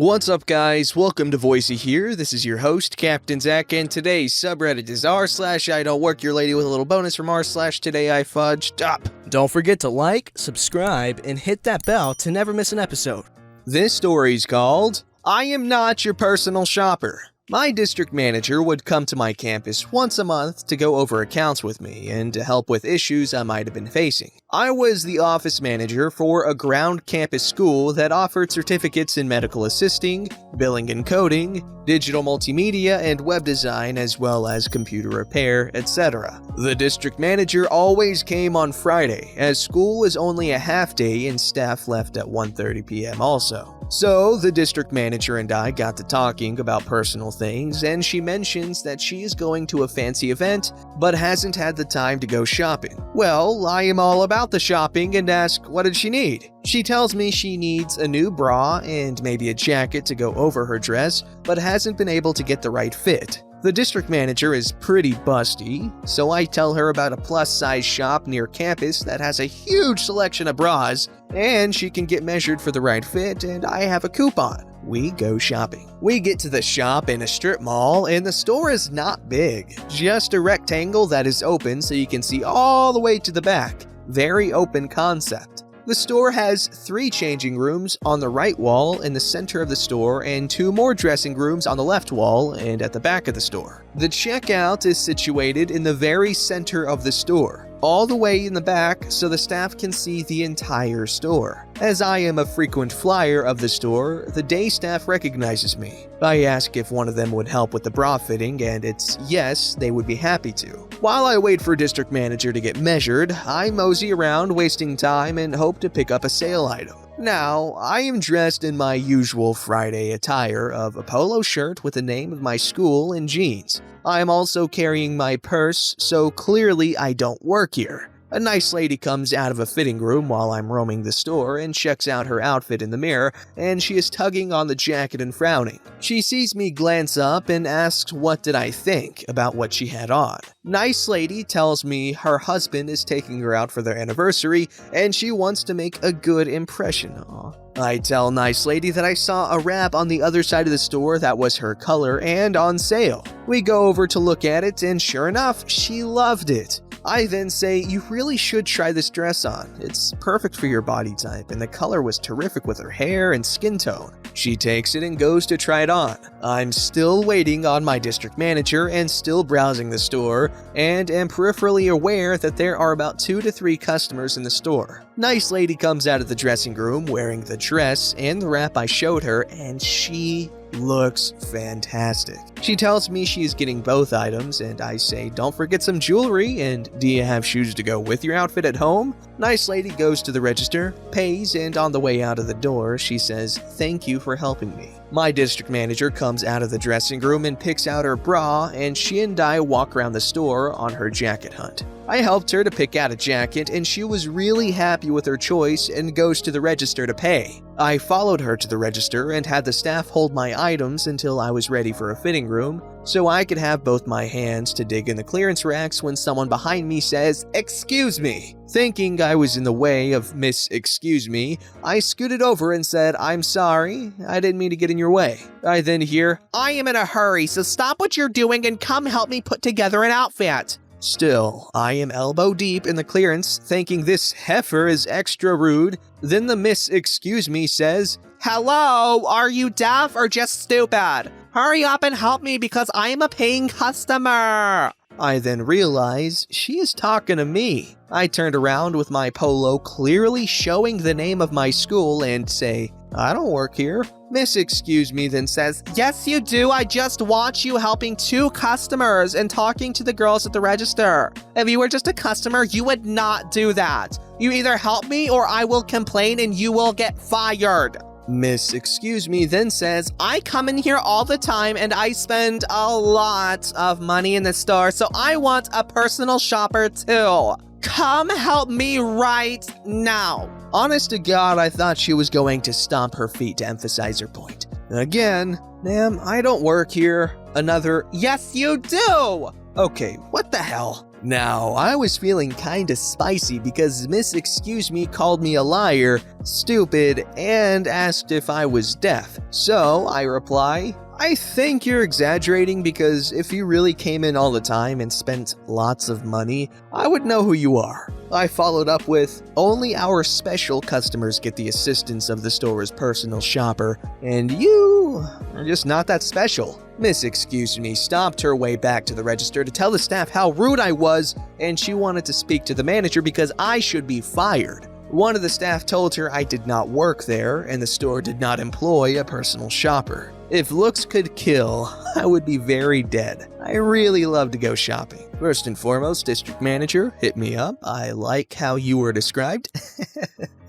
What's up, guys? Welcome to Voicey here. This is your host, Captain Zach, and today's subreddit is r/IDontWorkHereLady with a little bonus from r/today I fudged up. Don't forget to like, subscribe, and hit that bell to never miss an episode. This story's called, I Am Not Your Personal Shopper. My district manager would come to my campus once a month to go over accounts with me and to help with issues I might have been facing. I was the office manager for a ground campus school that offered certificates in medical assisting, billing and coding, digital multimedia and web design, as well as computer repair, etc. The district manager always came on Friday, as school was only a half day and staff left at 1:30 p.m. also. So, the district manager and I got to talking about personal things, and she mentions that she is going to a fancy event, but hasn't had the time to go shopping. Well, I am all about the shopping and ask, what did she need? She tells me she needs a new bra and maybe a jacket to go over her dress, but hasn't been able to get the right fit. The district manager is pretty busty, so I tell her about a plus-size shop near campus that has a huge selection of bras, and she can get measured for the right fit, and I have a coupon. We go shopping. We get to the shop in a strip mall, and the store is not big, just a rectangle that is open so you can see all the way to the back. Very open concept. The store has 3 changing rooms on the right wall in the center of the store and 2 more dressing rooms on the left wall and at the back of the store. The checkout is situated in the very center of the store, all the way in the back so the staff can see the entire store. As I am a frequent flyer of the store, the day staff recognizes me. I ask if one of them would help with the bra fitting, and it's yes, they would be happy to. While I wait for district manager to get measured, I mosey around wasting time and hope to pick up a sale item. Now, I am dressed in my usual Friday attire of a polo shirt with the name of my school and jeans. I am also carrying my purse, so clearly I don't work here. A nice lady comes out of a fitting room while I'm roaming the store and checks out her outfit in the mirror, and she is tugging on the jacket and frowning. She sees me glance up and asks what did I think about what she had on. Nice lady tells me her husband is taking her out for their anniversary and she wants to make a good impression. Aww. I tell nice lady that I saw a wrap on the other side of the store that was her color and on sale. We go over to look at it, and sure enough, she loved it. I then say, you really should try this dress on. It's perfect for your body type, and the color was terrific with her hair and skin tone. She takes it and goes to try it on. I'm still waiting on my district manager and still browsing the store, and am peripherally aware that there are about 2 to 3 customers in the store. Nice lady comes out of the dressing room wearing the dress and the wrap I showed her, and she looks fantastic. She tells me she is getting both items, and I say, don't forget some jewelry, and do you have shoes to go with your outfit at home? Nice lady goes to the register, pays, and on the way out of the door, she says, thank you for helping me. My district manager comes out of the dressing room and picks out her bra, and she and I walk around the store on her jacket hunt. I helped her to pick out a jacket, and she was really happy with her choice and goes to the register to pay. I followed her to the register and had the staff hold my items until I was ready for a fitting room, so I could have both my hands to dig in the clearance racks when someone behind me says, "Excuse me." Thinking I was in the way of Miss Excuse Me, I scooted over and said, "I'm sorry, I didn't mean to get in your way." I then hear, "I am in a hurry, so stop what you're doing and come help me put together an outfit." Still, I am elbow deep in the clearance, thinking this heifer is extra rude. Then the Miss Excuse Me says, "Hello, are you deaf or just stupid? Hurry up and help me because I am a paying customer." I then realize she is talking to me. I turned around with my polo clearly showing the name of my school and say, "I don't work here." Miss Excuse Me then says, "Yes you do, I just watch you helping 2 customers and talking to the girls at the register. If you were just a customer, you would not do that. You either help me or I will complain and you will get fired." Miss Excuse Me then says, "I come in here all the time and I spend a lot of money in the store, so I want a personal shopper too. Come help me right now." Honest to God, I thought she was going to stomp her feet to emphasize her point. Again, "Ma'am, I don't work here." Another, "Yes, you do." Okay, what the hell? Now, I was feeling kinda spicy because Miss Excuse Me called me a liar, stupid, and asked if I was deaf. So I reply, I think you're exaggerating because if you really came in all the time and spent lots of money, I would know who you are. I followed up with, only our special customers get the assistance of the store's personal shopper, and you are just not that special. Miss Excuse Me stopped her way back to the register to tell the staff how rude I was, and she wanted to speak to the manager because I should be fired. One of the staff told her I did not work there and the store did not employ a personal shopper. If looks could kill, I would be very dead. I really love to go shopping. First and foremost, district manager, hit me up. I like how you were described.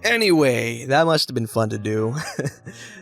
Anyway, that must have been fun to do.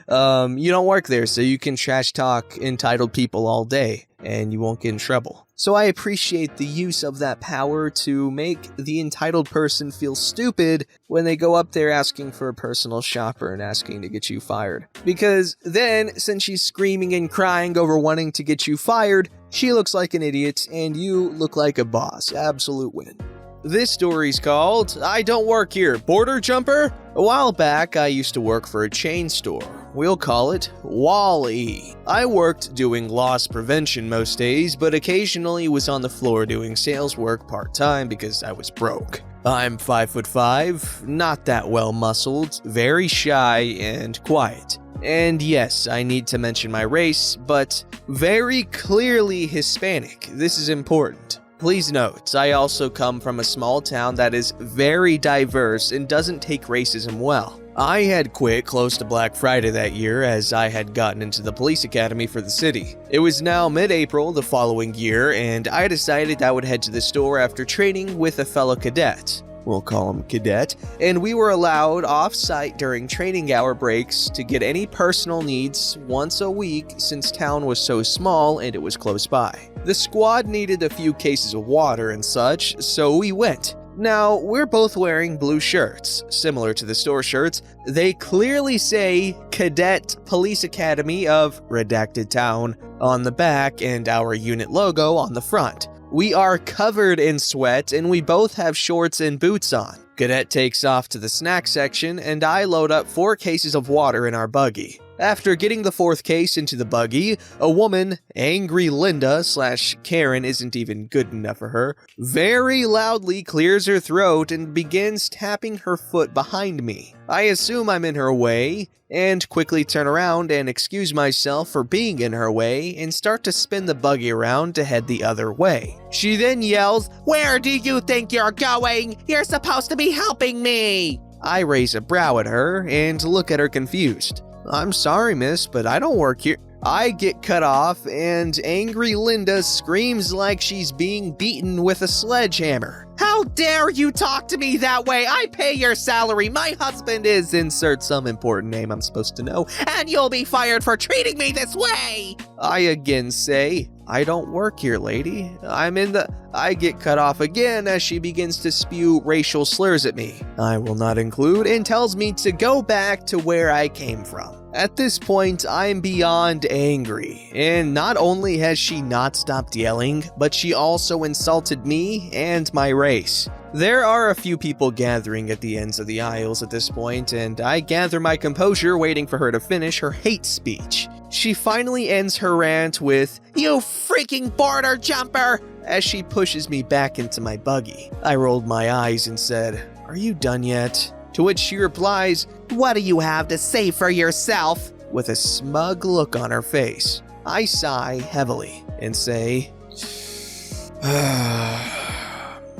You don't work there, so you can trash talk entitled people all day, and you won't get in trouble. So I appreciate the use of that power to make the entitled person feel stupid when they go up there asking for a personal shopper and asking to get you fired. Because then, since she's screaming and crying over wanting to get you fired, she looks like an idiot and you look like a boss. Absolute win. This story's called I Don't Work Here, Border Jumper. A while back, I used to work for a chain store. We'll call it Wall-E. I worked doing loss prevention most days, but occasionally was on the floor doing sales work part-time because I was broke. I'm 5'5", not that well muscled, very shy and quiet. And yes, I need to mention my race, but very clearly Hispanic. This is important. Please note, I also come from a small town that is very diverse and doesn't take racism well. I had quit close to Black Friday that year as I had gotten into the police academy for the city. It was now mid-April the following year and I decided I would head to the store after training with a fellow cadet. We'll call him Cadet, and we were allowed off-site during training hour breaks to get any personal needs once a week since town was so small and it was close by. The squad needed a few cases of water and such, so we went. Now, we're both wearing blue shirts, similar to the store shirts. They clearly say Cadet Police Academy of Redacted Town on the back and our unit logo on the front. We are covered in sweat and we both have shorts and boots on. Cadet takes off to the snack section and I load up 4 cases of water in our buggy. After getting the 4th case into the buggy, a woman, Angry Linda / Karen isn't even good enough for her, very loudly clears her throat and begins tapping her foot behind me. I assume I'm in her way, and quickly turn around and excuse myself for being in her way and start to spin the buggy around to head the other way. She then yells, "Where do you think you're going? You're supposed to be helping me!" I raise a brow at her and look at her confused. "I'm sorry, miss, but I don't work here." I get cut off and Angry Linda screams like she's being beaten with a sledgehammer. "How dare you talk to me that way? I pay your salary. My husband is," insert some important name I'm supposed to know, "and you'll be fired for treating me this way." I again say, "I don't work here, lady. I get cut off again as she begins to spew racial slurs at me. I will not include and tells me to go back to where I came from. At this point, I'm beyond angry, and not only has she not stopped yelling, but she also insulted me and my race. There are a few people gathering at the ends of the aisles at this point, and I gather my composure waiting for her to finish her hate speech. She finally ends her rant with, "You freaking border jumper!" as she pushes me back into my buggy. I rolled my eyes and said, "Are you done yet?" To which she replies, "What do you have to say for yourself?" with a smug look on her face. I sigh heavily and say,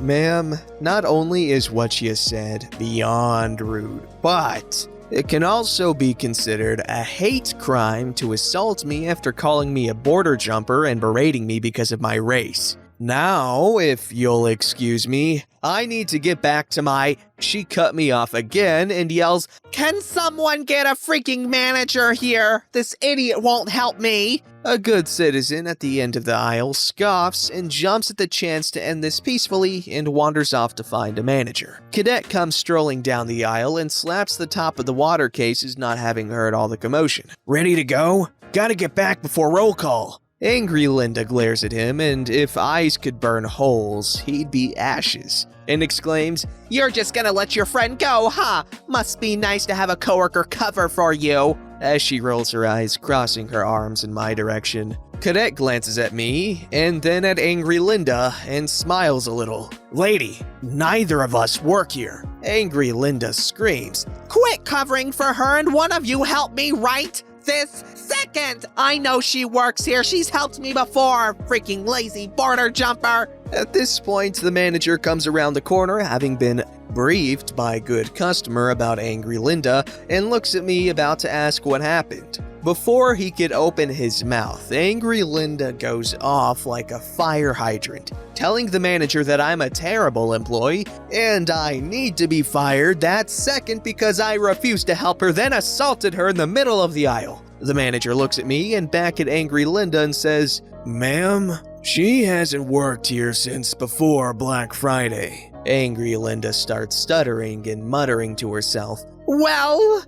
"Ma'am, not only is what she has said beyond rude, but it can also be considered a hate crime to assault me after calling me a border jumper and berating me because of my race. Now, if you'll excuse me, I need to get back to my..." She cut me off again and yells, "Can someone get a freaking manager here? This idiot won't help me." A good citizen at the end of the aisle scoffs and jumps at the chance to end this peacefully and wanders off to find a manager. Cadet comes strolling down the aisle and slaps the top of the water cases, not having heard all the commotion. "Ready to go? Gotta get back before roll call." Angry Linda glares at him, and if eyes could burn holes, he'd be ashes, and exclaims, "You're just gonna let your friend go, huh? Must be nice to have a coworker cover for you," as she rolls her eyes, crossing her arms in my direction. Cadet glances at me, and then at Angry Linda, and smiles a little. "Lady, neither of us work here." Angry Linda screams, "Quit covering for her and one of you help me right this second! I know she works here, she's helped me before, freaking lazy border jumper!" At this point, the manager comes around the corner, having been briefed by good customer about Angry Linda, and looks at me about to ask what happened. Before he could open his mouth, Angry Linda goes off like a fire hydrant, telling the manager that I'm a terrible employee and I need to be fired that second because I refused to help her, then assaulted her in the middle of the aisle. The manager looks at me and back at Angry Linda and says, "Ma'am, she hasn't worked here since before Black Friday." Angry Linda starts stuttering and muttering to herself, "Well,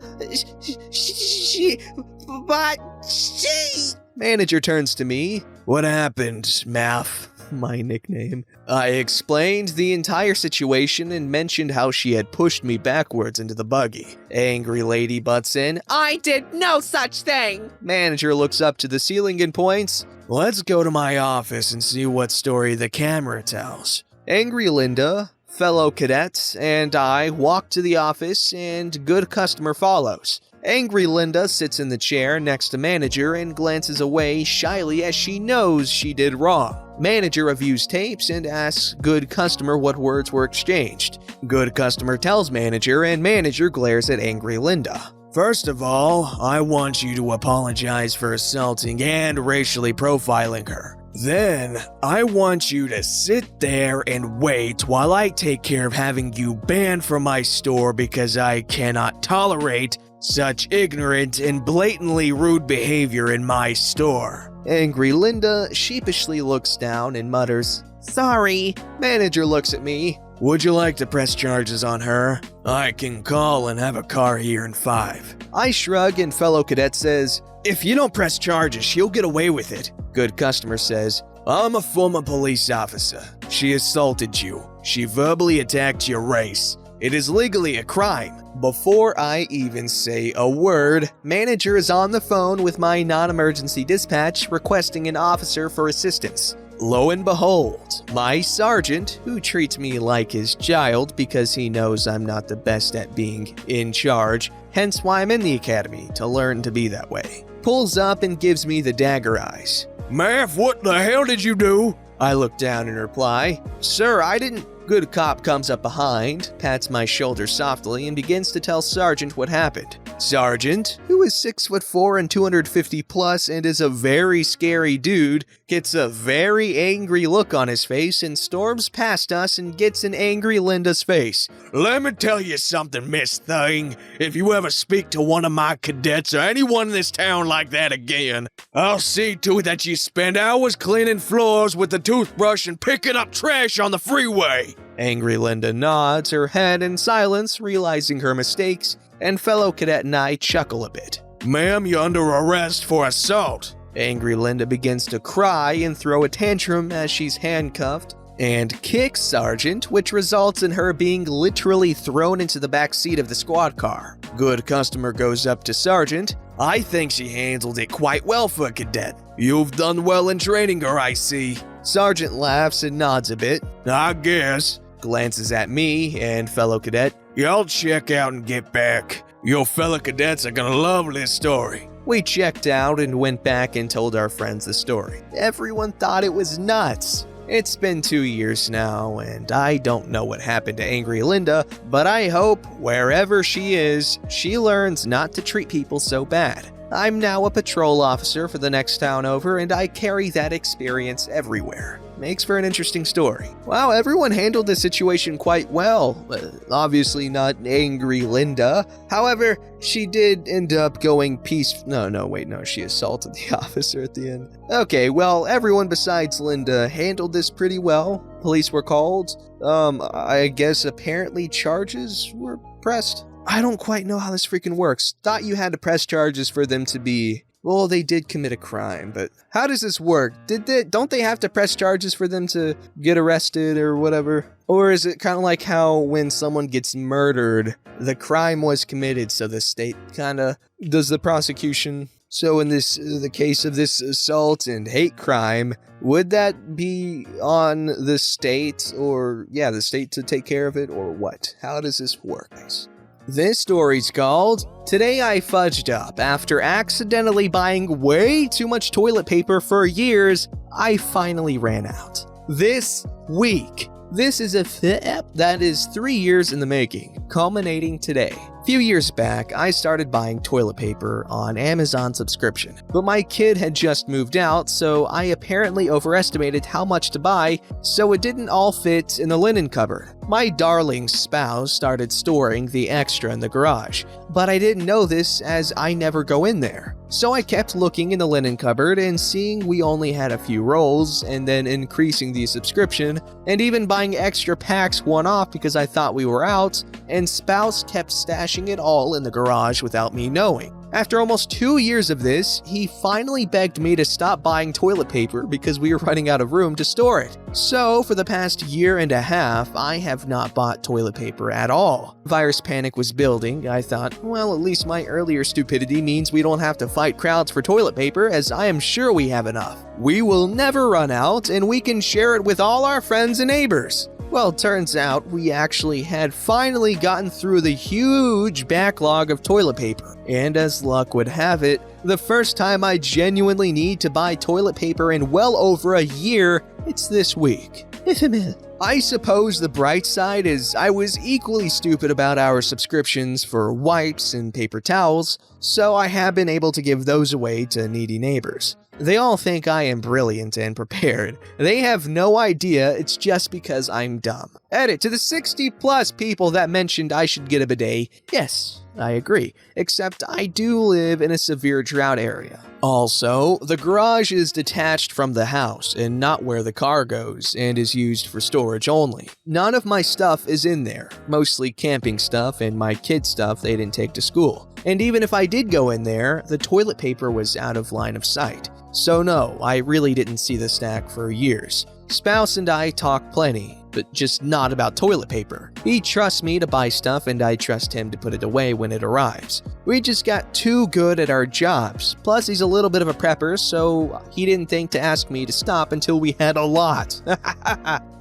she... Manager turns to me. "What happened, Math?" My nickname. I explained the entire situation and mentioned how she had pushed me backwards into the buggy. Angry Lady butts in. "I did no such thing!" Manager looks up to the ceiling and points. "Let's go to my office and see what story the camera tells." Angry Linda, fellow cadets, and I walk to the office, and good customer follows. Angry Linda sits in the chair next to manager and glances away shyly as she knows she did wrong. Manager reviews tapes and asks good customer what words were exchanged. Good customer tells manager, and manager glares at Angry Linda. "First of all, I want you to apologize for assaulting and racially profiling her. Then, I want you to sit there and wait while I take care of having you banned from my store because I cannot tolerate such ignorant and blatantly rude behavior in my store." Angry Linda sheepishly looks down and mutters, "Sorry." Manager looks at me. "Would you like to press charges on her? I can call and have a car here in 5. I shrug and fellow cadet says, "If you don't press charges, she'll get away with it." Good customer says, "I'm a former police officer. She assaulted you. She verbally attacked your race. It is legally a crime." Before I even say a word, manager is on the phone with my non-emergency dispatch requesting an officer for assistance. Lo and behold, my sergeant, who treats me like his child because he knows I'm not the best at being in charge, hence why I'm in the academy, to learn to be that way, pulls up and gives me the dagger eyes. "Math, what the hell did you do?" I look down and reply, "Sir, I didn't." Good cop comes up behind, pats my shoulder softly, and begins to tell Sergeant what happened. Sergeant, who is 6'4" and 250 plus and is a very scary dude, gets a very angry look on his face and storms past us and gets in Angry Linda's face. "Let me tell you something, Miss Thing. If you ever speak to one of my cadets or anyone in this town like that again, I'll see to it that you spend hours cleaning floors with a toothbrush and picking up trash on the freeway." Angry Linda nods her head in silence, realizing her mistakes, and fellow cadet and I chuckle a bit. "Ma'am, you're under arrest for assault." Angry Linda begins to cry and throw a tantrum as she's handcuffed and kicks Sergeant, which results in her being literally thrown into the back seat of the squad car. Good customer goes up to Sergeant. "I think she handled it quite well for a cadet. You've done well in training her, I see." Sergeant laughs and nods a bit. "I guess." Glances at me and fellow cadet. "Y'all check out and get back. Your fellow cadets are gonna love this story." We checked out and went back and told our friends the story. Everyone thought it was nuts. It's been 2 years now, and I don't know what happened to Angry Linda, but I hope, wherever she is, she learns not to treat people so bad. I'm now a patrol officer for the next town over, and I carry that experience everywhere. Makes for an interesting story. Wow, everyone handled this situation quite well. Obviously not Angry Linda. However, she did end up going No, she assaulted the officer at the end. Okay, well, everyone besides Linda handled this pretty well. Police were called. I guess apparently charges were pressed. I don't quite know how this freaking works. Thought you had to press charges for them to be Well, they did commit a crime, but how does this work? Don't they have to press charges for them to get arrested or whatever? Or is it kind of like how when someone gets murdered, the crime was committed, so the state kind of does the prosecution? So in the case of this assault and hate crime, would that be on the state, or the state to take care of it, or what? How does this work, guys? This story's called, Today I Fudged Up. After accidentally buying way too much toilet paper for years, I finally ran out. This week. This is a that is 3 years in the making, culminating today. A few years back, I started buying toilet paper on Amazon subscription, but my kid had just moved out, so I apparently overestimated how much to buy, so it didn't all fit in the linen cupboard. My darling spouse started storing the extra in the garage, but I didn't know this as I never go in there. So I kept looking in the linen cupboard and seeing we only had a few rolls, and then increasing the subscription, and even buying extra packs one-off because I thought we were out, and spouse kept stashing it all in the garage without me knowing. After almost 2 years of this, he finally begged me to stop buying toilet paper because we were running out of room to store it. So, for the past year and a half, I have not bought toilet paper at all. Virus panic was building. I thought, well, at least my earlier stupidity means we don't have to fight crowds for toilet paper, as I am sure we have enough. We will never run out, and we can share it with all our friends and neighbors. Well, turns out we actually had finally gotten through the huge backlog of toilet paper. And as luck would have it, the first time I genuinely need to buy toilet paper in well over a year, it's this week. I suppose the bright side is I was equally stupid about our subscriptions for wipes and paper towels, so I have been able to give those away to needy neighbors. They all think I am brilliant and prepared. They have no idea it's just because I'm dumb. Edit, to the 60+ people that mentioned I should get a bidet, yes, I agree, except I do live in a severe drought area. Also, the garage is detached from the house and not where the car goes, and is used for storage only. None of my stuff is in there, mostly camping stuff and my kids' stuff they didn't take to school. And even if I did go in there, the toilet paper was out of line of sight. So no, I really didn't see the stack for years. Spouse and I talk plenty, but just not about toilet paper. He trusts me to buy stuff and I trust him to put it away when it arrives. We just got too good at our jobs. Plus he's a little bit of a prepper, so he didn't think to ask me to stop until we had a lot.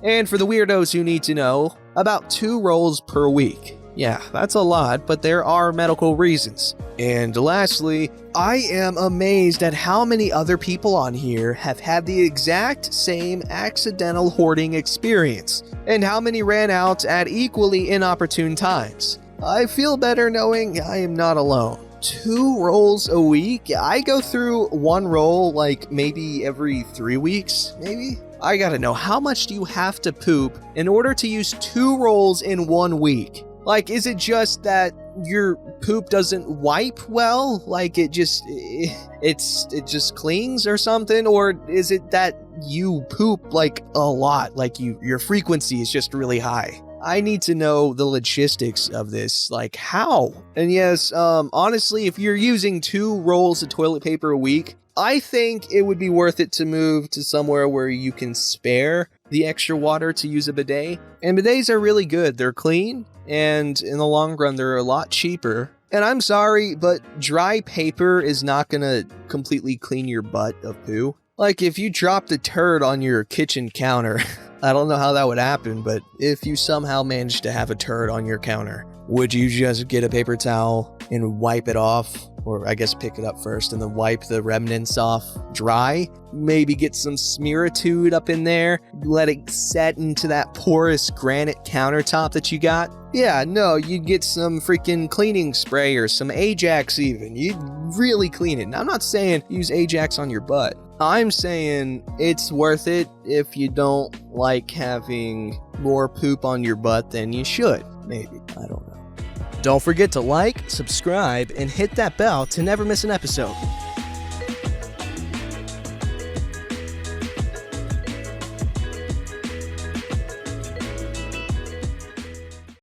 And for the weirdos who need to know, about 2 rolls per week. Yeah, that's a lot, but there are medical reasons. And lastly, I am amazed at how many other people on here have had the exact same accidental hoarding experience, and how many ran out at equally inopportune times. I feel better knowing I am not alone. 2 rolls a week? I go through 1 roll like maybe every 3 weeks, maybe? I gotta know, how much do you have to poop in order to use 2 rolls in 1 week? Like, is it just that your poop doesn't wipe well? Like, it just clings or something? Or is it that you poop, like, a lot? Like, your frequency is just really high? I need to know the logistics of this, like, how? And yes, honestly, if you're using 2 rolls of toilet paper a week, I think it would be worth it to move to somewhere where you can spare the extra water to use a bidet. And bidets are really good. They're clean, and in the long run, they're a lot cheaper. And I'm sorry, but dry paper is not gonna completely clean your butt of poo. Like, if you dropped a turd on your kitchen counter, I don't know how that would happen, but if you somehow managed to have a turd on your counter, would you just get a paper towel and wipe it off? Or I guess pick it up first and then wipe the remnants off dry? Maybe get some Smearitude up in there, let it set into that porous granite countertop that you got? Yeah, no, you'd get some freaking cleaning spray or some Ajax even. You'd really clean it. Now, I'm not saying use Ajax on your butt. I'm saying it's worth it if you don't like having more poop on your butt than you should. Maybe. I don't know. Don't forget to like, subscribe, and hit that bell to never miss an episode.